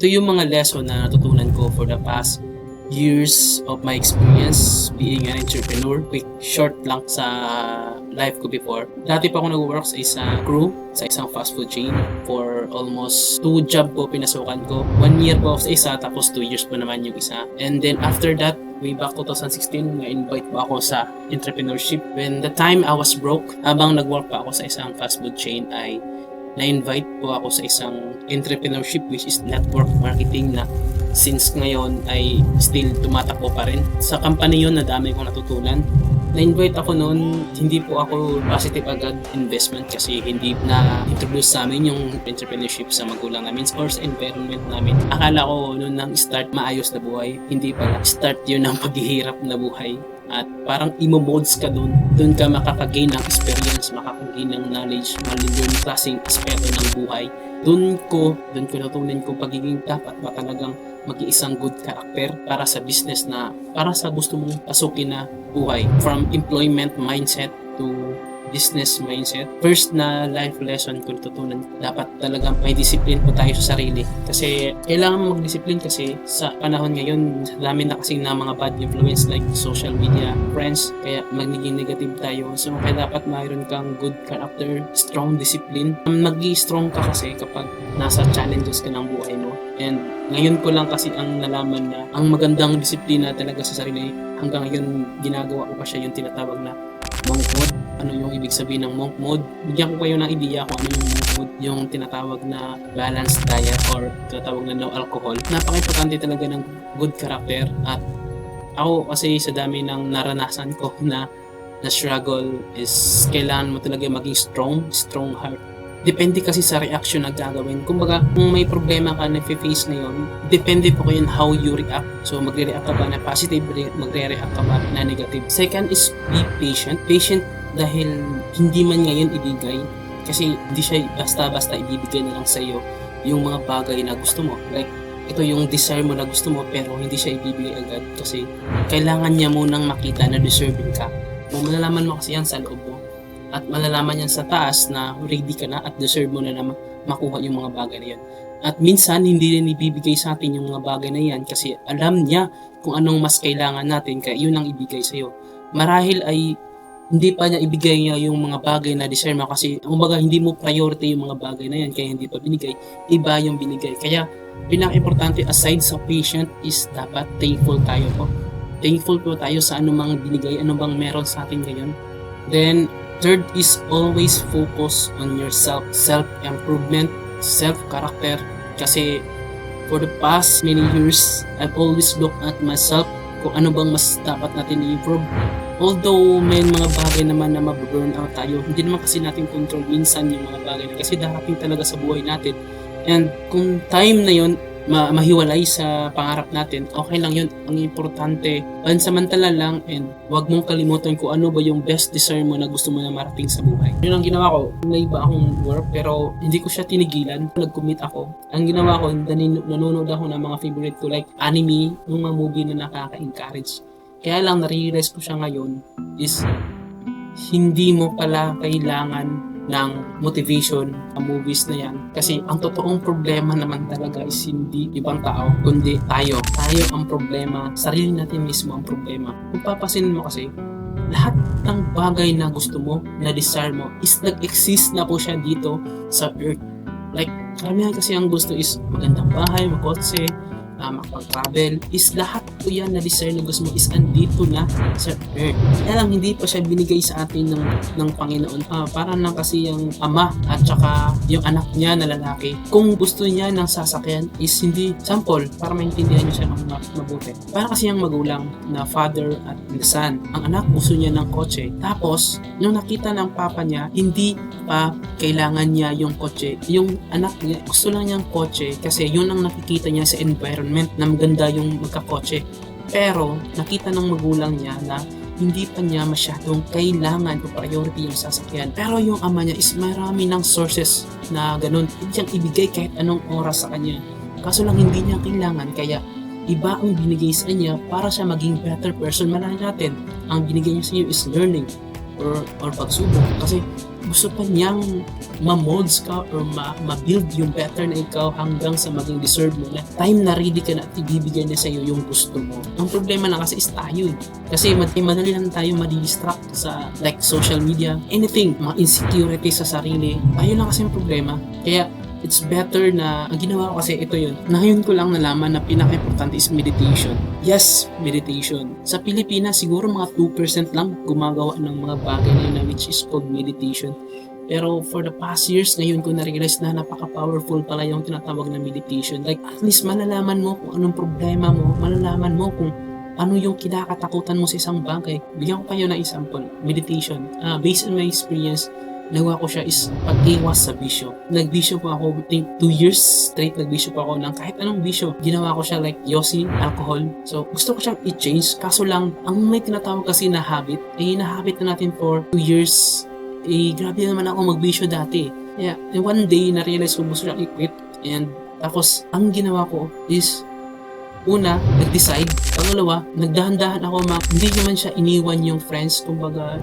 ito yung mga lesson na natutunan ko for the past years of my experience being an entrepreneur. Quick, short lang sa life ko before. Dati pa ako nag-work sa isang crew, sa isang fast food chain for almost 2 job po pinasukan ko. 1 year po ako sa isa, tapos 2 years po naman yung isa. And then after that, way back 2016, na-invite po ako sa entrepreneurship. When the time I was broke, habang nag-work pa ako sa isang fast food chain, ay na-invite po ako sa isang entrepreneurship, which is network marketing, na since ngayon ay still tumatakbo pa rin. Sa company yun, na dami kong natutunan. Na-invite ako noon, hindi po ako positive agad investment kasi hindi na-introduce sa amin yung entrepreneurship sa magulang namin or sa environment namin. Akala ko noon nang start maayos na buhay, hindi pala. Start yun ng paghihirap na buhay. At parang imo-modes ka doon ka makakagain ng experience, makakagain ng knowledge, malilyon klaseng aspeto ng buhay. Doon ko natutunan ko pagiging dapat ba talagang mag-iisang good character para sa business na para sa gusto mong pasukin na buhay. From employment mindset to business mindset. First na life lesson ko natutunan, dapat talagang may discipline po tayo sa sarili. Kasi kailangan mag-discipline kasi sa panahon ngayon, dami na kasi na mga bad influence like social media, friends, kaya magiging negative tayo. So kaya dapat mayroon kang good character, strong discipline. Mag-i-strong ka kasi kapag nasa challenges ka ng buhay mo. And ngayon ko lang kasi ang nalaman na ang magandang disiplina talaga sa sarili. Hanggang ngayon ginagawa ko pa siya, yung tinatawag na monk mode. Ano yung ibig sabihin ng monk mode? Bigyan ko kayo ng ideya kung ano yung monk mode, yung tinatawag na balanced diet or tinatawag na no alcohol. Napaka-importante talaga ng good character. At ako kasi sa dami ng naranasan ko na struggle is kailangan mo talaga maging strong heart. Depende kasi sa reaction na gagawin. Kumbaga, kung may problema ka na face ngayon, depende po kayo on how you react. So, magre-react ka ba na positive, magre-react ka ba na negative. Second is be patient. Patient dahil hindi man ngayon ibigay. Kasi hindi siya basta-basta ibibigay na lang sa iyo yung mga bagay na gusto mo. Like, ito yung desire mo na gusto mo pero hindi siya ibibigay agad. Kasi kailangan niya munang makita na deserving ka. Kung malalaman mo kasi yan sa loob mo. At malalaman yan sa taas na ready ka na at deserve mo na makuha yung mga bagay na yan. At minsan, hindi rin ibibigay sa atin yung mga bagay na yan kasi alam niya kung anong mas kailangan natin kaya yun ang ibigay sa'yo. Marahil ay hindi pa niya ibigay niya yung mga bagay na deserve mo kasi kumbaga hindi mo priority yung mga bagay na yan kaya hindi pa binigay, iba yung binigay. Kaya pinaka-importante aside sa patient is dapat thankful tayo po. Thankful po tayo sa anumang binigay, anumang meron sa atin ngayon. Then, third is always focus on yourself, self-improvement, self-character. Kasi for the past many years, I've always looked at myself kung ano bang mas dapat natin i-improve. Although may mga bagay naman na maburn out tayo, hindi naman kasi natin control minsan yung mga bagay kasi darating talaga sa buhay natin. And kung time na yun, mahiwalay sa pangarap natin, okay lang yun. Ang importante, pansamantala lang and wag mong kalimutan kung ano ba yung best desire mo na gusto mo na marating sa buhay. Yun ang ginawa ko. May iba akong work pero hindi ko siya tinigilan. Nag-commit ako. Ang ginawa ko, nanonood ako ng mga favorite ko like anime, yung mga movie na nakaka-encourage. Kaya lang nare-realize ko siya ngayon is hindi mo pala kailangan ng motivation ang movies na yan. Kasi ang totoong problema naman talaga is hindi ibang tao, kundi tayo. Tayo ang problema. Sarili natin mismo ang problema. Kung papasin mo kasi, lahat ng bagay na gusto mo, na desire mo, is nag-exist na po siya dito sa earth. Like, karamihan kasi ang gusto is magandang bahay, makotse, makapag-travel, is lahat po yan na desire na gusto mo is andito na sa earth. Kaya lang hindi pa siya binigay sa atin ng Panginoon. Parang lang kasi yung ama at saka yung anak niya na lalaki. Kung gusto niya ng sasakyan is hindi, sample, para maintindihan niyo siya ng mabuti. Parang kasi yung magulang na father at the son. Ang anak gusto niya ng kotse. Tapos, nung nakita ng papa niya, hindi pa kailangan niya yung kotse. Yung anak niya, gusto lang niyang kotse kasi yun ang nakikita niya sa environment na maganda yung magkakotse. Pero nakita ng magulang niya na hindi pa niya masyadong kailangan o priority yung sasakyan. Pero yung ama niya is marami ng sources na ganun. Hindi siyang ibigay kahit anong oras sa kanya. Kaso lang hindi niya kailangan kaya iba ang binigay sa kanya para siya maging better person. Malaki natin, ang binigay niya sa iyo is learning or pagsubok. Kasi gusto pa niyang ma-molds ka or ma-build yung better na ikaw hanggang sa maging deserve mo na time na ready ka na at ibibigay niya sa'yo yung gusto mo. Ang problema na kasi is tayo eh. Kasi madali lang tayo madi-distract sa like social media, anything, mga insecurity sa sarili. Ayun lang kasi yung problema. Kaya it's better na, ang ginawa ko kasi ito yun. Ngayon ko lang nalaman na pinaka-importante is meditation. Yes, meditation. Sa Pilipinas, siguro mga 2% lang gumagawa ng mga bagay na yun which is called meditation. Pero for the past years, ngayon ko na-realize na napaka-powerful pala yung tinatawag na meditation. Like, at least malalaman mo kung anong problema mo, malalaman mo kung ano yung kinakatakutan mo sa isang bagay. Bigyan ko kayo ng example, meditation. Based on my experience, nagawa ko siya is pag-iwas sa bisyo. Nagbisyo po ako, I think 2 years straight nagbisyo po ako ng kahit anong bisyo. Ginawa ko siya like yosi, alcohol. So, gusto ko siyang i-change. Kaso lang, ang may tinatawag kasi na habit, nahabit na natin for 2 years. Grabe naman ako magbisyo dati. Yeah, and one day, na-realize ko gusto siyang i-quit. And tapos, ang ginawa ko is una, nag-decide. Pangalawa, nagdahan-dahan ako hindi naman siya iniwan yung friends. Kumbaga,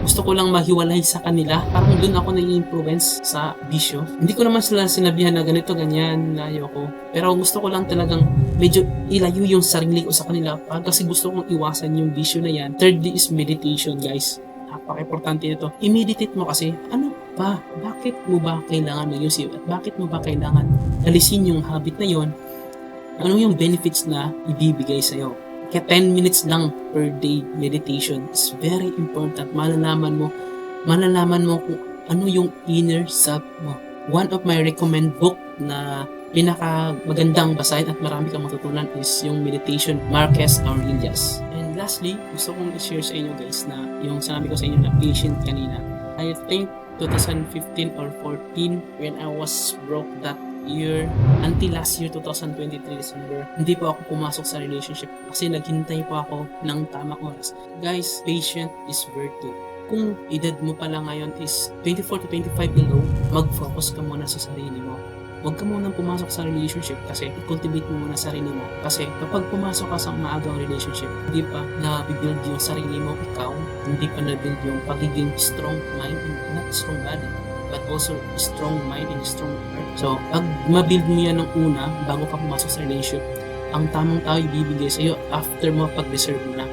gusto ko lang mahiwalay sa kanila. Parang doon ako nai-influence sa bisyo. Hindi ko naman sila sinabihan na ganito, ganyan, na ayoko. Pero gusto ko lang talagang medyo ilayo yung sarili ko sa kanila kasi gusto kong iwasan yung bisyo na yan. Thirdly is meditation, guys. Napaka-importante nito. I-meditate mo kasi, ano ba? Bakit mo ba kailangan mag-use at bakit mo ba kailangan alisin yung habit na yon? Ano yung benefits na ibibigay sa'yo? Kaya 10 minutes lang per day meditation is very important. Malalaman mo kung ano yung inner self mo. One of my recommend book na pinaka magandang basahin at marami kang matutunan is yung Meditation, Marcus Aurelius. And lastly, gusto kong i-share sa inyo guys na yung sinabi ko sa inyo na patient kanina. I think 2015 or 14 when I was broke that year, until last year 2023 December, hindi pa ako pumasok sa relationship kasi naghintay pa ako ng tamang oras. Guys, patient is virtue. Kung edad mo pala ngayon is 24 to 25 below, mag-focus ka muna sa sarili mo. Huwag ka munang pumasok sa relationship kasi i-cultivate mo muna sarili mo. Kasi kapag pumasok ka sa maagang relationship, hindi pa na-build yung sarili mo, ikaw, hindi pa na-build yung pagiging strong mind and not strong body, but also strong mind and strong heart. So, pag ma-build mo yan ng una, bago ka pumasok sa relationship, ang tamang tao ibibigay sa'yo after mo pag-deserve mo na.